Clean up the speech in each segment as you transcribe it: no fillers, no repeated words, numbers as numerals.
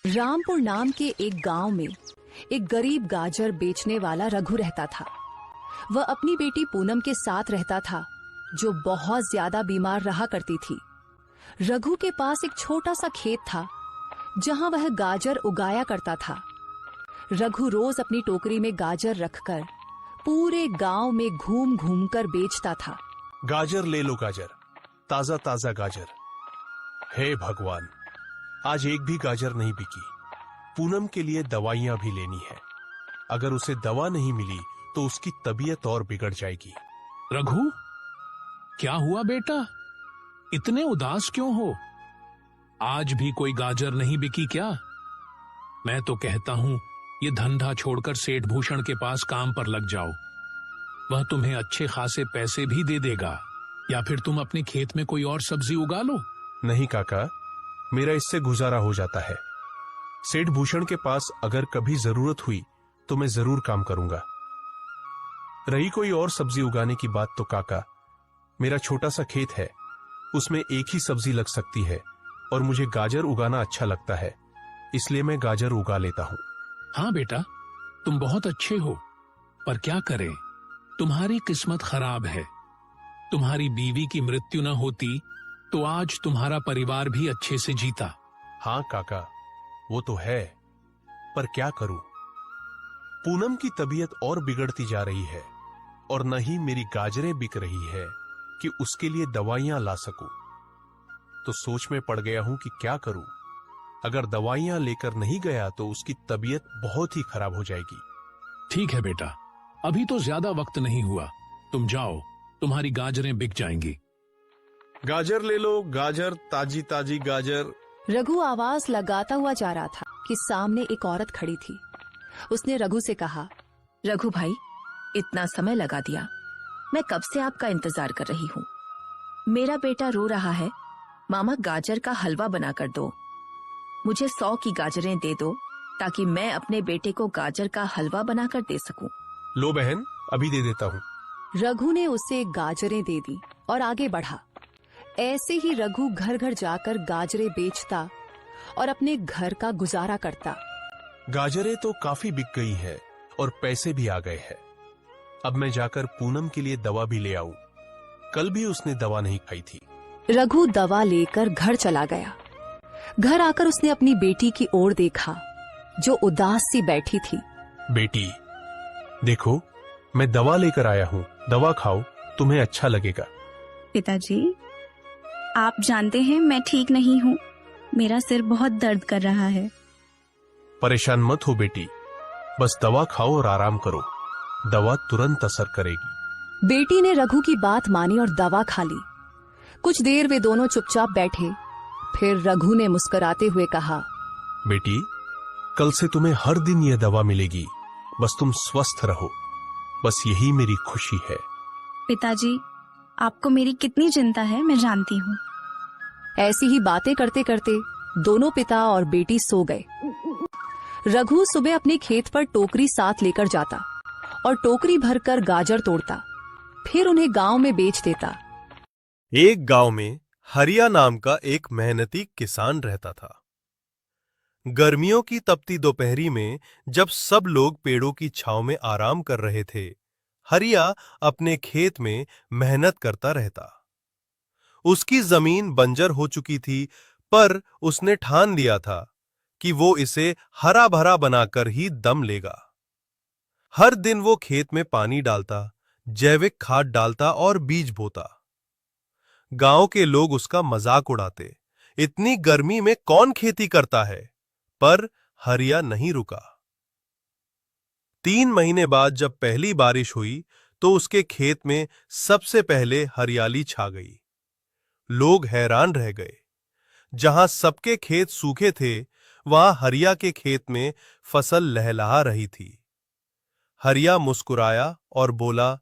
रामपुर नाम के एक गांव में एक गरीब गाजर बेचने वाला रघु रहता था। वह अपनी बेटी पूनम के साथ रहता था, जो बहुत ज्यादा बीमार रहा करती थी। रघु के पास एक छोटा सा खेत था, जहां वह गाजर उगाया करता था। रघु रोज अपनी टोकरी में गाजर रखकर पूरे गांव में घूम घूम कर बेचता था। गाजर ले लो गाजर, ताजा ताजा गाजर। हे भगवान, आज एक भी गाजर नहीं बिकी। पूनम के लिए दवाइयां भी लेनी है। अगर उसे दवा नहीं मिली तो उसकी तबीयत और बिगड़ जाएगी। रघु, क्या हुआ बेटा? इतने उदास क्यों हो? आज भी कोई गाजर नहीं बिकी क्या? मैं तो कहता हूं ये धंधा छोड़कर सेठ भूषण के पास काम पर लग जाओ। वह तुम्हें अच्छे खासे पैसे भी दे देगा। या फिर तुम अपने खेत में कोई और सब्जी उगा लो। नहीं काका, मेरा इससे गुजारा हो जाता है। सेठ भूषण के पास अगर कभी जरूरत हुई तो मैं जरूर काम करूंगा। रही कोई और सब्जी उगाने की बात तो काका, मेरा छोटा सा खेत है, उसमें एक ही सब्जी लग सकती है और मुझे गाजर उगाना अच्छा लगता है, इसलिए मैं गाजर उगा लेता हूं। हाँ बेटा, तुम बहुत अच्छे हो, पर क्या करें, तुम्हारी किस्मत खराब है। तुम्हारी बीवी की मृत्यु न होती तो आज तुम्हारा परिवार भी अच्छे से जीता। हाँ काका, वो तो है, पर क्या करूं? पूनम की तबीयत और बिगड़ती जा रही है और न ही मेरी गाजरें बिक रही है कि उसके लिए दवाइयां ला सकूं। तो सोच में पड़ गया हूं कि क्या करूं। अगर दवाइयां लेकर नहीं गया तो उसकी तबीयत बहुत ही खराब हो जाएगी। ठीक है बेटा, अभी तो ज्यादा वक्त नहीं हुआ, तुम जाओ, तुम्हारी गाजरें बिक जाएंगी। गाजर ले लो गाजर, ताजी ताजी गाजर। रघु आवाज लगाता हुआ जा रहा था कि सामने एक औरत खड़ी थी। उसने रघु से कहा, रघु भाई, इतना समय लगा दिया, मैं कब से आपका इंतजार कर रही हूँ। मेरा बेटा रो रहा है, मामा गाजर का हलवा बनाकर दो। मुझे 100 की गाजरें दे दो ताकि मैं अपने बेटे को गाजर का हलवा बनाकर दे सकूं। लो बहन, अभी दे देता हूं। रघु ने उसे गाजरें दे दी और आगे बढ़ा। ऐसे ही रघु घर घर जाकर गाजरें बेचता और अपने घर का गुजारा करता। गाजरें तो काफी बिक गई है और पैसे भी आ गए हैं। अब मैं जाकर पूनम के लिए दवा भी ले आऊं। कल भी उसने दवा नहीं खाई थी। रघु दवा लेकर घर चला गया। घर आकर उसने अपनी बेटी की ओर देखा, जो उदास सी बैठी थी। बेटी, देखो, मैं दवा लेकर आया हूं, दवा खाओ, तुम्हें अच्छा लगेगा। पिताजी, आप जानते हैं मैं ठीक नहीं हूँ, मेरा सिर बहुत दर्द कर रहा है। परेशान मत हो बेटी, बस दवा खाओ और आराम करो, दवा तुरंत असर करेगी। बेटी ने रघु की बात मानी और दवा खा ली। कुछ देर वे दोनों चुपचाप बैठे। फिर रघु ने मुस्कुराते हुए कहा, बेटी, कल से तुम्हें हर दिन यह दवा मिलेगी, बस तुम स्वस्थ रहो, बस यही मेरी खुशी है। पिताजी, आपको मेरी कितनी चिंता है मैं जानती हूँ। ऐसी ही बातें करते करते दोनों पिता और बेटी सो गए। रघु सुबह अपने खेत पर टोकरी साथ लेकर जाता और टोकरी भरकर गाजर तोड़ता, फिर उन्हें गांव में बेच देता। एक गांव में हरिया नाम का एक मेहनती किसान रहता था। गर्मियों की तपती दोपहरी में जब सब लोग पेड़ों की छांव में आराम कर रहे थे, हरिया अपने खेत में मेहनत करता रहता। उसकी जमीन बंजर हो चुकी थी, पर उसने ठान लिया था कि वो इसे हरा भरा बनाकर ही दम लेगा। हर दिन वो खेत में पानी डालता, जैविक खाद डालता और बीज बोता। गांव के लोग उसका मजाक उड़ाते, इतनी गर्मी में कौन खेती करता है? पर हरिया नहीं रुका। 3 महीने बाद जब पहली बारिश हुई तो उसके खेत में सबसे पहले हरियाली छा गई। लोग हैरान रह गए। जहां सबके खेत सूखे थे, वहां हरिया के खेत में फसल लहलहा रही थी। हरिया मुस्कुराया और बोला,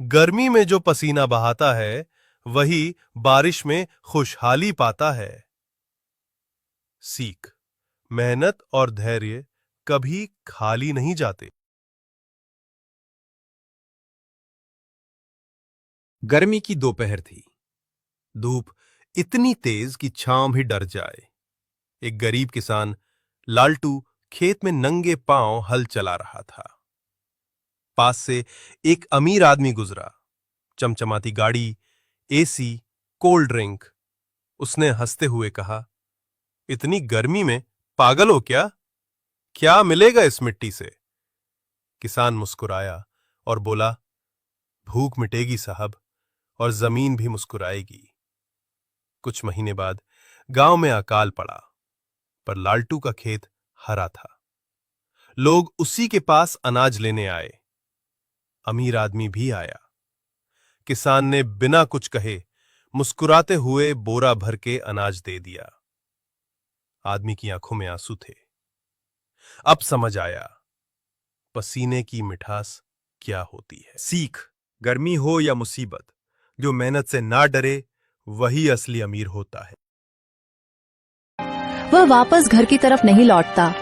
गर्मी में जो पसीना बहाता है वही बारिश में खुशहाली पाता है। सीख: मेहनत और धैर्य कभी खाली नहीं जाते। गर्मी की दोपहर थी। धूप इतनी तेज कि छांव भी डर जाए। एक गरीब किसान लालटू खेत में नंगे पांव हल चला रहा था। पास से एक अमीर आदमी गुजरा। चमचमाती गाड़ी, एसी, कोल्ड ड्रिंक। उसने हंसते हुए कहा, इतनी गर्मी में पागल हो क्या? क्या मिलेगा इस मिट्टी से? किसान मुस्कुराया और बोला, भूख मिटेगी साहब, और जमीन भी मुस्कुराएगी। कुछ महीने बाद गांव में अकाल पड़ा, पर लालटू का खेत हरा था। लोग उसी के पास अनाज लेने आए। अमीर आदमी भी आया। किसान ने बिना कुछ कहे मुस्कुराते हुए बोरा भर के अनाज दे दिया। आदमी की आंखों में आंसू थे। अब समझ आया पसीने की मिठास क्या होती है। सीख, गर्मी हो या मुसीबत, जो मेहनत से ना डरे वही असली अमीर होता है। वह वापस घर की तरफ नहीं लौटता,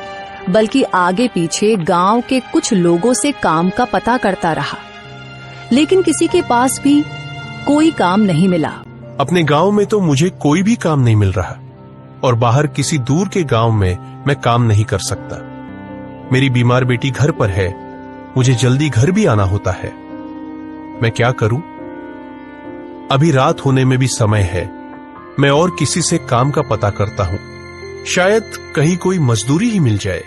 बल्कि आगे पीछे गांव के कुछ लोगों से काम का पता करता रहा, लेकिन किसी के पास भी कोई काम नहीं मिला। अपने गांव में तो मुझे कोई भी काम नहीं मिल रहा, और बाहर किसी दूर के गांव में मैं काम नहीं कर सकता। मेरी बीमार बेटी घर पर है, मुझे जल्दी घर भी आना होता है। मैं क्या करूं? अभी रात होने में भी समय है। मैं और किसी से काम का पता करता हूं, शायद कहीं कोई मजदूरी ही मिल जाए,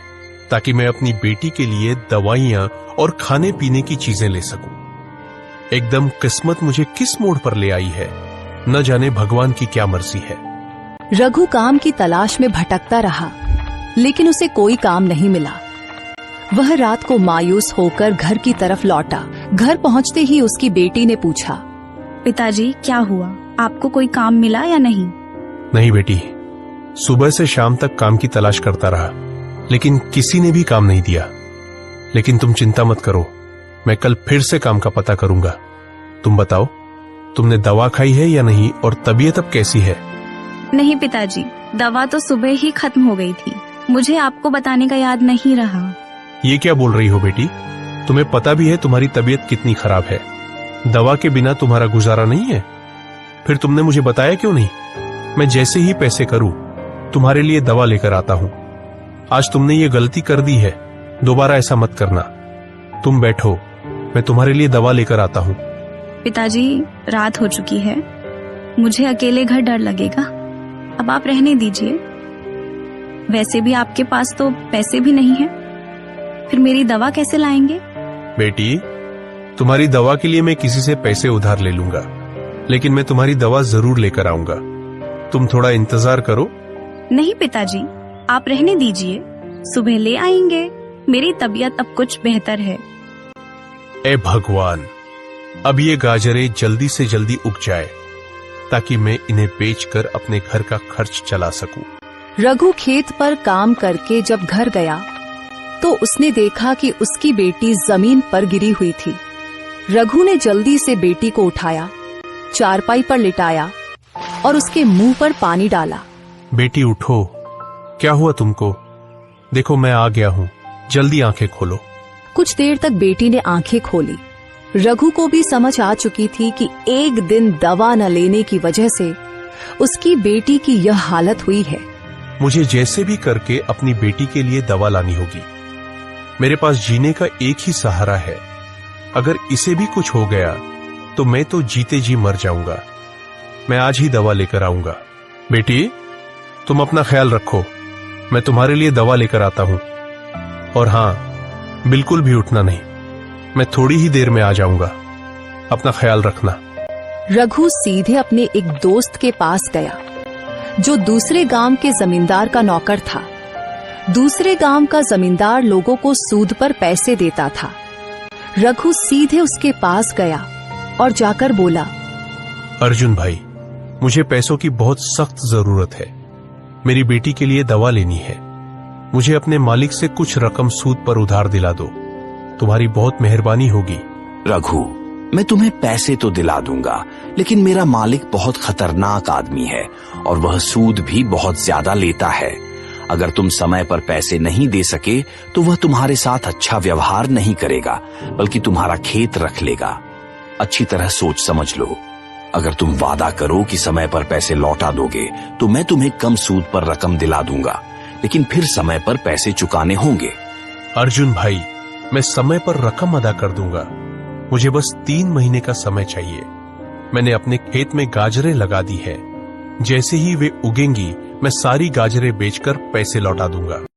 ताकि मैं अपनी बेटी के लिए दवाइयां और खाने पीने की चीजें ले सकूं। एकदम किस्मत मुझे किस मोड़ पर ले आई है, न जाने भगवान की क्या मर्जी है। रघु काम की तलाश में भटकता रहा, लेकिन उसे कोई काम नहीं मिला। वह रात को मायूस होकर घर की तरफ लौटा। घर पहुंचते ही उसकी बेटी ने पूछा, पिताजी क्या हुआ, आपको कोई काम मिला या नहीं? नहीं बेटी, सुबह से शाम तक काम की तलाश करता रहा, लेकिन किसी ने भी काम नहीं दिया। लेकिन तुम चिंता मत करो, मैं कल फिर से काम का पता करूंगा। तुम बताओ, तुमने दवा खाई है या नहीं, और तबीयत अब कैसी है? नहीं पिताजी, दवा तो सुबह ही खत्म हो गई थी। मुझे आपको बताने का याद नहीं रहा। ये क्या बोल रही हो बेटी? तुम्हें पता भी है तुम्हारी तबीयत कितनी खराब है। दवा के बिना तुम्हारा गुजारा नहीं है। फिर तुमने मुझे बताया क्यों नहीं? मैं जैसे ही पैसे करूं तुम्हारे लिए दवा लेकर आता हूं। आज तुमने ये गलती कर दी है, दोबारा ऐसा मत करना। तुम बैठो, मैं तुम्हारे लिए दवा लेकर आता हूं। पिताजी रात हो चुकी है, मुझे अकेले घर डर लगेगा। अब आप रहने दीजिए। वैसे भी आपके पास तो पैसे भी नहीं है, फिर मेरी दवा कैसे लाएंगे? बेटी, तुम्हारी दवा के लिए मैं किसी से पैसे उधार ले लूंगा, लेकिन मैं तुम्हारी दवा जरूर लेकर आऊंगा। तुम थोड़ा इंतजार करो। नहीं पिताजी, आप रहने दीजिए, सुबह ले आएंगे। मेरी तबीयत अब कुछ बेहतर है। ए भगवान, अब ये गाजरें जल्दी से जल्दी उग जाए, ताकि मैं इन्हें बेचकर अपने घर का खर्च चला सकूं। रघु खेत पर काम करके जब घर गया तो उसने देखा कि उसकी बेटी जमीन पर गिरी हुई थी। रघु ने जल्दी से बेटी को उठाया, चारपाई पर लिटाया और उसके मुंह पर पानी डाला। बेटी उठो, क्या हुआ तुमको? देखो मैं आ गया हूं, जल्दी आंखें खोलो। कुछ देर तक बेटी ने आंखें खोली। रघु को भी समझ आ चुकी थी कि एक दिन दवा न लेने की वजह से उसकी बेटी की यह हालत हुई है। मुझे जैसे भी करके अपनी बेटी के लिए दवा लानी होगी। मेरे पास जीने का एक ही सहारा है। अगर इसे भी कुछ हो गया तो मैं तो जीते जी मर जाऊंगा। मैं आज ही दवा लेकर आऊंगा। बेटी, तुम अपना ख्याल रखो, मैं तुम्हारे लिए दवा लेकर आता हूं। और हां, बिल्कुल भी उठना नहीं, मैं थोड़ी ही देर में आ जाऊंगा। अपना ख्याल रखना। रघु सीधे अपने एक दोस्त के पास गया, जो दूसरे गांव के जमींदार का नौकर था। दूसरे गांव का जमींदार लोगों को सूद पर पैसे देता था। रघु सीधे उसके पास गया और जाकर बोला, अर्जुन भाई, मुझे पैसों की बहुत सख्त जरूरत है। मेरी बेटी के लिए दवा लेनी है। मुझे अपने मालिक से कुछ रकम सूद पर उधार दिला दो। तुम्हारी बहुत मेहरबानी होगी। रघु, मैं तुम्हें पैसे तो दिला दूंगा, लेकिन मेरा मालिक बहुत खतरनाक आदमी है और वह सूद भी बहुत ज्यादा लेता है। अगर तुम समय पर पैसे नहीं दे सके तो वह तुम्हारे साथ अच्छा व्यवहार नहीं करेगा, बल्कि तुम्हारा खेत रख लेगा। अच्छी तरह सोच समझ लो। अगर तुम वादा करो कि समय पर पैसे लौटा दोगे तो मैं तुम्हें कम सूद पर रकम दिला दूंगा, लेकिन फिर समय पर पैसे चुकाने होंगे। अर्जुन भाई, मैं समय पर रकम अदा कर दूंगा। मुझे बस 3 महीने का समय चाहिए। मैंने अपने खेत में गाजरें लगा दी है। जैसे ही वे उगेंगी, मैं सारी गाजरें बेचकर पैसे लौटा दूंगा।